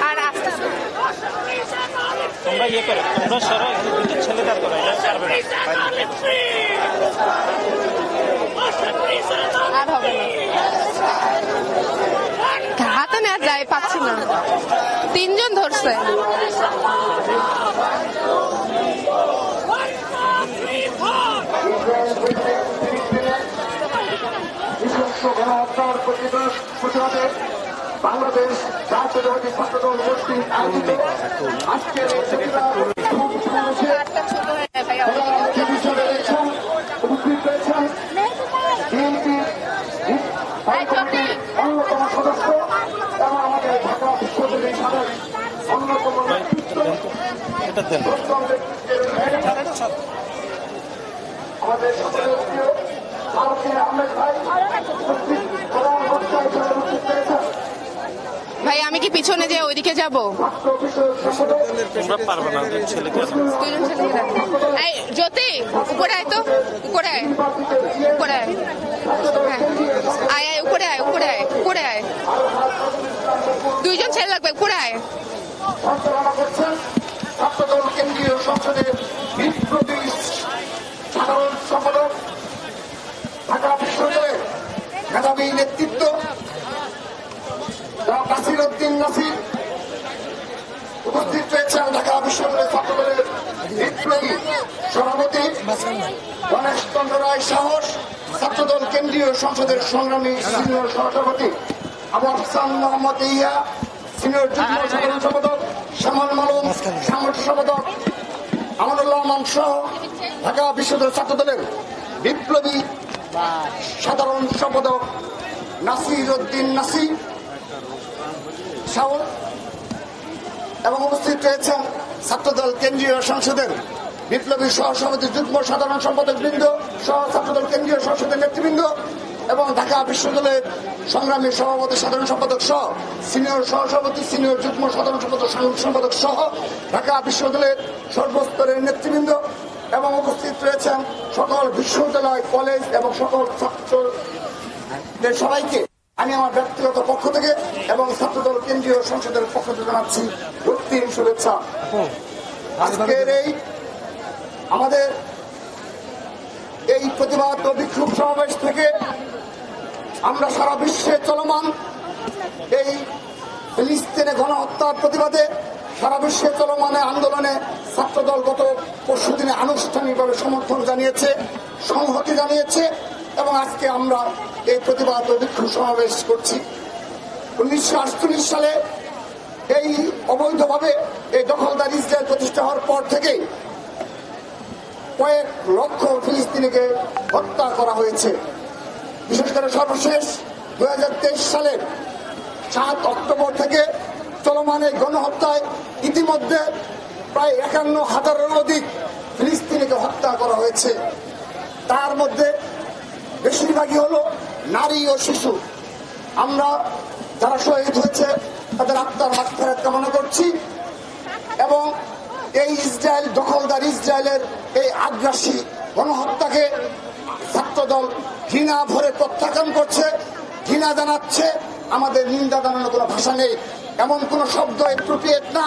আর আস্তে তোমরা ইয়ে করো, তোমরা সরো, দুটো ছেলে দাঁড় করো, এটা পারবে না। আর হবে না, হাতে নেওয়া যায় পাচ্ছি না, তিনজন ধরছে। গণহত্যার প্রতিবাদে বাংলাদেশ জাতীয়তাবাদী ছাত্রদল কর্তৃক আয়োজিত আজকের উপস্থিত হয়েছেন বিএনপির অন্যতম সদস্য এবং আমাদের ঢাকা বিশ্ববিদ্যালয়ের সাবেক অন্যতম আমাদের সকলের প্রিয় ভারতীয় আহমেদ ভাই ভাই আমি কি পিছনে যে ওইদিকে যাবো? তোমরা পারবে না, ছেলেকে এই জ্যোতি উপরে আয়, তো উপরে আয়, উপরে আয়, আয় আয়, উপরে আয়, উপরে আয়, উপরে আয়, দুইজন ছেলে লাগবে, উপরে আয়। সঞ্চালনা করছেন ছাত্রদল কেন্দ্রীয় সংসদের বিপ্লবী সাধারণ সম্পাদক, ঢাকা বিশ্ববিদ্যালয়ের মেধাবী নেতৃত্ব নাসির উদ্দিন নাসির। উপস্থিত রয়েছেন ঢাকা বিশ্ববিদ্যালয় ছাত্রদলের বিপ্লবী সভাপতি গণেশ চন্দ্র রায় সাহস, ছাত্রদল কেন্দ্রীয় সংসদের সংগ্রামী সিনিয়র সহসভাপতি আবু আফসান মোহাম্মদ ইয়া, সিনিয়র যুগ্ম সাধারণ সম্পাদক শ্যামল মালুম, সাংগঠনিক সম্পাদক আমানুল্লাহ মান সহ ঢাকা বিশ্ববিদ্যালয় ছাত্রদলের বিপ্লবী সাধারণ সম্পাদক নাসির উদ্দিন নাসির শাওন এবং উপস্থিত রয়েছেন ছাত্রদল কেন্দ্রীয় সংসদের বিপ্লবী সহসভাপতি যুগ্ম সাধারণ সম্পাদক বৃন্দ সহ ছাত্রদল কেন্দ্রীয় সংসদের নেতৃবৃন্দ এবং ঢাকা বিশ্ববিদ্যালয়ের সংগ্রামী সভাপতি সাধারণ সম্পাদক সহ সিনিয়র সহসভাপতি, সিনিয়র যুগ্ম সাধারণ সম্পাদক, সাংগঠনিক সম্পাদক সহ ঢাকা বিশ্ববিদ্যালয়ের সর্বস্তরের নেতৃবৃন্দ এবং উপস্থিত রয়েছেন সকল বিশ্ববিদ্যালয়, কলেজ এবং সকল ছাত্রদের সবাইকে আমি আমার ব্যক্তিগত পক্ষ থেকে এবং ছাত্রদল কেন্দ্রীয় সংসদের পক্ষ থেকে জানাচ্ছি রক্তিম শুভেচ্ছা। আজকের আমাদের এই প্রতিবাদ ও বিক্ষোভ সমাবেশ থেকে আমরা সারা বিশ্বে চলমান এই ফিলিস্তিনে গণহত্যার প্রতিবাদে সারা বিশ্বে চলমান আন্দোলনে ছাত্রদল গত পরশুদিনে আনুষ্ঠানিকভাবে সমর্থন জানিয়েছে, সংহতি জানিয়েছে এবং আজকে আমরা এই প্রতিবাদ ও বিক্ষোভ সমাবেশ করছি। 1948 সালে এই অবৈধভাবে এই দখলদার ইসরায়েল প্রতিষ্ঠা হওয়ার পর থেকেই কয়েক লক্ষ ফিলিস্তিনিকে হত্যা করা হয়েছে। বিশেষ করে সর্বশেষ 2023 সালের 7 অক্টোবর থেকে চলমান এই গণহত্যায় ইতিমধ্যে প্রায় 51,000-এর অধিক ফিলিস্তিনিকে হত্যা করা হয়েছে। তার মধ্যে বেশিরভাগই হল নারী ও শিশু। আমরা যারা শহীদ হয়েছে তাদের আত্মার মাগফিরাত কামনা করছি এবং এই ইসরায়েল দখলদার ইসরায়েলের এই আগ্রাসী গণহত্যাকে ছাত্রদল ঘৃণা ভরে প্রত্যাখ্যান করছে, ঘৃণা জানাচ্ছে। আমাদের নিন্দা জানানোর কোনো ভাষা নেই, এমন কোন শব্দ এপ্রোপ্রিয়েট না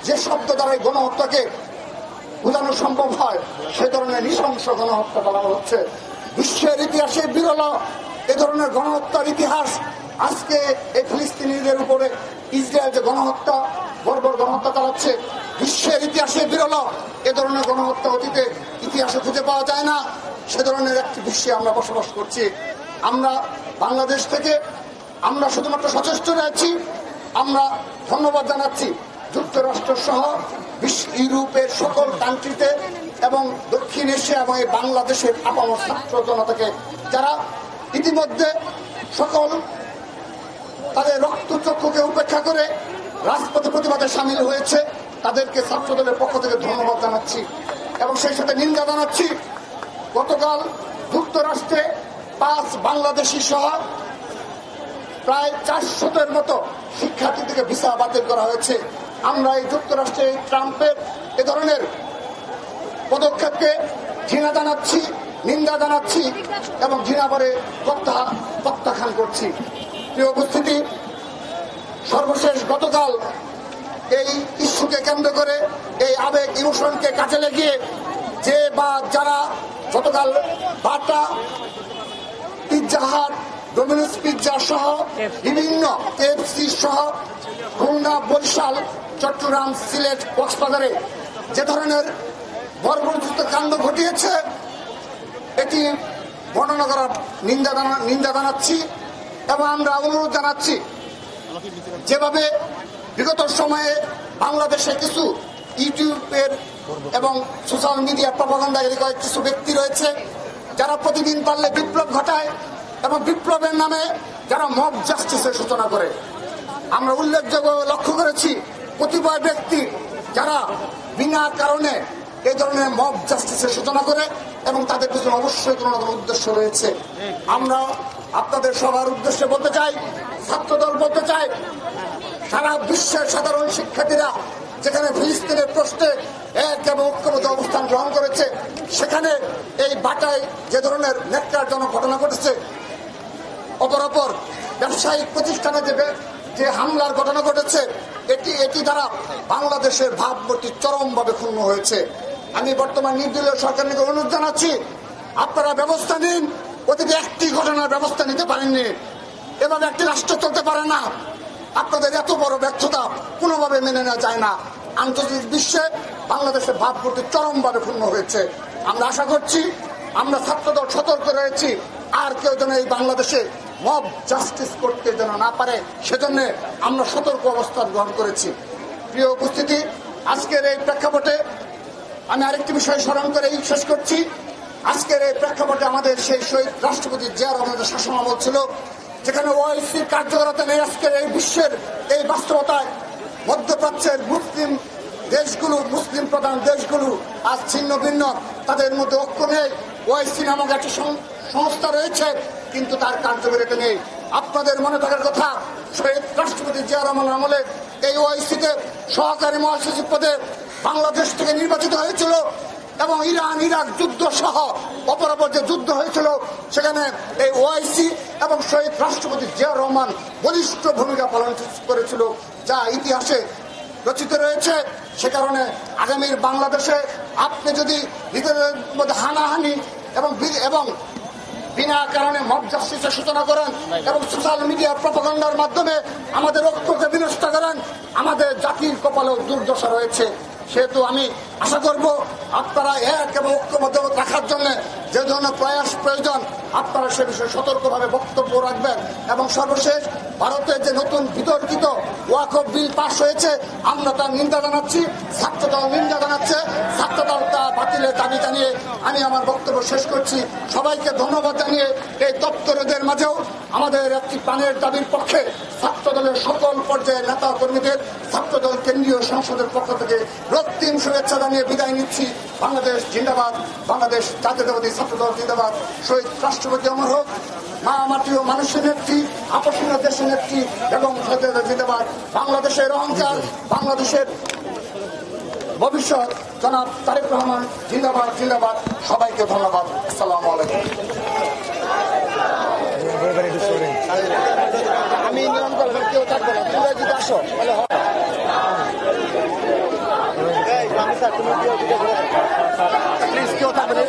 যে শব্দ দ্বারা গণহত্যাকে বোঝানো সম্ভব হয়। সে ধরনের নৃশংস গণহত্যা চালানো হচ্ছে। বিশ্বের ইতিহাসে বিরল এ ধরনের গণহত্যার ইতিহাস। আজকে এই ফিলিস্তিনিদের উপরে ইসরায়েল যে গণহত্যা, বর্বর গণহত্যা চালাচ্ছে, বিশ্বের ইতিহাসে বিরল। এ ধরনের গণহত্যা অতীতে ইতিহাসে খুঁজে পাওয়া যায় না। সে ধরনের একটি বিশ্বে আমরা বসবাস করছি। আমরা বাংলাদেশ থেকে আমরা শুধুমাত্র সচেষ্ট রয়েছি। আমরা ধন্যবাদ জানাচ্ছি যুক্তরাষ্ট্র সহ ইউরোপের সকল কান্ট্রিতে এবং দক্ষিণ এশিয়া এবং এই বাংলাদেশের আপামর ছাত্র জনতাকে যারা ইতিমধ্যে সকল তাদের রক্তচক্ষুকে উপেক্ষা করে রাজপথে প্রতিবাদে সামিল হয়েছে। তাদেরকে ছাত্রদলের পক্ষ থেকে ধন্যবাদ জানাচ্ছি এবং সেই সাথে নিন্দা জানাচ্ছি। গতকাল যুক্তরাষ্ট্রে 5 বাংলাদেশি সহ প্রায় 400-এর মতো শিক্ষার্থী থেকে ভিসা বাতিল করা হয়েছে। আমরা এই যুক্তরাষ্ট্রে ট্রাম্পের এ ধরনের পদক্ষেপকে ঘৃণা জানাচ্ছি নিন্দা জানাচ্ছি এবং ঘৃণাভরে প্রত্যাখ্যান করছি। প্রিয় উপস্থিতি, সর্বশেষ গতকাল এই ইস্যুকে কেন্দ্র করে এই আবেগ ইমোশনকে কাজে লাগিয়ে যে বা যারা গতকাল বাটা, পিৎজা হাট, ডোমিনোস পিৎজা সহ বিভিন্ন KFC সহ খুলনা, বরিশাল, চট্টগ্রাম, সিলেট, কক্সবাজারে যে ধরনের বর্বরোচিত কাণ্ড ঘটিয়েছে এটি বর্ণনা করার নিন্দা জানাচ্ছি এবং আমরা অনুরোধ জানাচ্ছি যেভাবে বিগত সময়ে বাংলাদেশে কিছু ইউটিউবের এবং সোশ্যাল মিডিয়া প্রপাগান্ডাকারী কিছু ব্যক্তি রয়েছে যারা প্রতিদিন পারলে বিপ্লব ঘটায় এবং বিপ্লবের নামে যারা মব জাস্টিসের সূচনা করে। আমরা উল্লেখযোগ্য লক্ষ্য করেছি কতিপয় ব্যক্তি যারা বিনা কারণে এই ধরনের মব জাস্টিসের সূচনা করে এবং তাদের পিছনে অবশ্যই কোনো না কোনো উদ্দেশ্য রয়েছে। আমরা আপনাদের সবার উদ্দেশ্যে বলতে চাই, ছাত্রদল বলতে চাই, সারা বিশ্বের সাধারণ শিক্ষার্থীরা যেখানে ফিলিস্তিনের প্রশ্নে এক এবং ঐক্যবদ্ধ অবস্থান গ্রহণ করেছে সেখানে এই বাটায় যে ধরনের ন্যাক্কারজনক ঘটনা ঘটেছে, অপরাপর ব্যবসায়িক প্রতিষ্ঠানে যে হামলার ঘটনা ঘটেছে এটি দ্বারা বাংলাদেশের ভাবমূর্তি চরমভাবে ক্ষুণ্ণ হয়েছে। আমি বর্তমান নির্দলীয় সরকারকে অনুরোধ জানাচ্ছি, আপনারা ব্যবস্থা নিন। প্রতিটি একটি ঘটনার ব্যবস্থা নিতে পারেননি, এভাবে একটি রাষ্ট্র চলতে পারে না। আপনাদের এত বড় ব্যর্থতা কোনোভাবে মেনে নেওয়া যায় না। আন্তর্জাতিক বিশ্বে বাংলাদেশের ভাবমূর্তি চরমভাবে ক্ষুণ্ণ হয়েছে। আমরা আশা করছি, আমরা ছাত্রদল সতর্ক রয়েছি, আর কেউ যেন এই বাংলাদেশে মব জাস্টিস করতে যেন না পারে সেজন্য আমরা সতর্ক অবস্থান গ্রহণ করেছি। প্রিয় উপস্থিতি, আজকের এই প্রেক্ষাপটে আমি আরেকটি বিষয় স্মরণ করে শেষ করছি। আজকের এই প্রেক্ষাপটে আমাদের সেই শহীদ রাষ্ট্রপতি জিয়া রহমানের শাসনামল ছিল, যেখানে ওআইসির কার্যকরতা নেই। আজকের এই বিশ্বের এই বাস্তবতায় মধ্যপ্রাচ্যের মুসলিম দেশগুলো, মুসলিম প্রধান দেশগুলো আজ ছিন্ন ভিন্ন, তাদের মধ্যে ঐক্য নেই। ওআইসি নামক একটি সংস্থা রয়েছে কিন্তু তার কার্যকারিতা নেই। আপনাদের মনে থাকার কথা, শহীদ রাষ্ট্রপতি জিয়া রহমানের আমলে এই ওআইসিতে সহকারী মহাসচিব পদে বাংলাদেশ থেকে নির্বাচিত হয়েছিল এবং ইরান ইরাক যুদ্ধ সহ অপরাপর যে যুদ্ধ হয়েছিল সেখানে এই ওআইসি এবং শহীদ রাষ্ট্রপতি জিয়া রহমান বলিষ্ঠ ভূমিকা পালন করেছিল, যা ইতিহাসে রচিত রয়েছে। সে কারণে আগামীর বাংলাদেশে আপনি যদি নিজেদের মধ্যে হানাহানি এবং বিনা কারণে মব জাস্টিসের সূচনা করেন এবং সোশ্যাল মিডিয়া প্রপাগান্ডার মাধ্যমে আমাদের ঐক্যকে বিনষ্ট করেন, আমাদের জাতির কপালেও দুর্দশা রয়েছে। সেহেতু আমি আশা করব আপনারা এক এবং ঐক্যবদ্ধ রাখার জন্য যে ধরনের প্রয়াস প্রয়োজন আপনারা সে বিষয়ে সতর্কভাবে বক্তব্য রাখবেন। এবং সর্বশেষ, ভারতের যে নতুন বিতর্কিত ওয়াকফ বিল পাশ হয়েছে আমরা তার নিন্দা জানাচ্ছি, ছাত্রদল নিন্দা জানাচ্ছে। ছাত্রদল তা বাতিলের দাবি জানিয়ে আমি আমার বক্তব্য শেষ করছি। সবাইকে ধন্যবাদ জানিয়ে এই তৎপরদের মাঝেও আমাদের একটি প্রাণের দাবির পক্ষে ছাত্রদলের সকল পর্যায়ের নেতা কর্মীদের ছাত্রদল কেন্দ্রীয় সংসদের পক্ষ থেকে রক্তিম শুভেচ্ছা জানিয়ে বিদায় নিচ্ছি। বাংলাদেশ জিন্দাবাদ, বাংলাদেশ জাতীয়তাবাদী ছাত্রদল জিন্দাবাদ। শহীদ রাষ্ট্রপতি অমর হোক, মা মাটি ও মানুষের নেত্রী, আপসীন দেশের নেত্রী এবং জিন্দাবাদ। বাংলাদেশের অহংকার, বাংলাদেশের ভবিষ্যৎ জনাব তারেক রহমান জিন্দাবাদ জিন্দাবাদ। সবাইকে ধন্যবাদ। আসসালামু আলাইকুম। আমি নিয়ম করবো, কেউ থাকবে না, তোমরা যদি আসো তাহলে হয়। প্লিজ কেউ থাকবে না।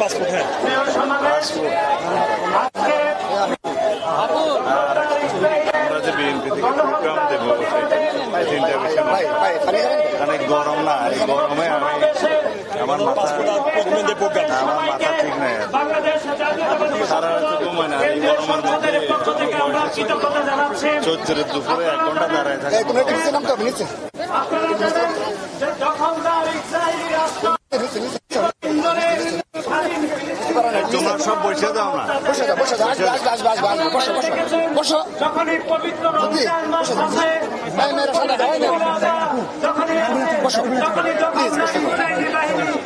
পাসপোর্ট হ্যাঁ আমরা যে বিএনপি থেকে প্রোগ্রাম দেবো তিনটা বিষয় অনেক গরম না, এই গরমে আমি আমার মাথা ঠিক নাই, সারা রাত ঘুমায় না। এই গরমের মধ্যে চৈত্রের দুপুরে 1 ঘন্টা দাঁড়ায় থাকে। তোমরা সব বসে দাও না,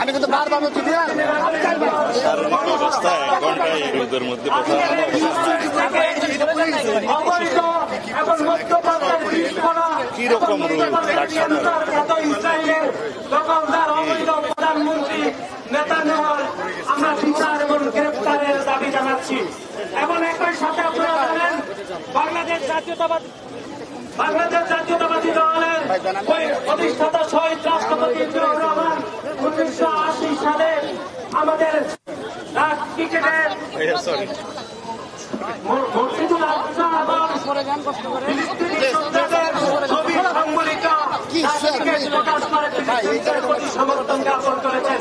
আমি কিন্তু বারবার অবস্থা 1 ঘন্টা এই রোদের মধ্যে কিরকম রোদ প্রধানমন্ত্রী নেতানিয়াহুর আমরা বিচার এবং গ্রেফতারের দাবি জানাচ্ছি। এবং একই সাথে আপনারা জানেন বাংলাদেশ জাতীয়তাবাদী দলের প্রতিষ্ঠাতা শহীদ রাষ্ট্রপতি জিয়াউর রহমান 1980 সালে আমাদের ক্রিকেটের মসজিদুল আকসা এবং ছবি সম্বলিত প্রকাশ করে সমর্থন জ্ঞাপন করেছেন।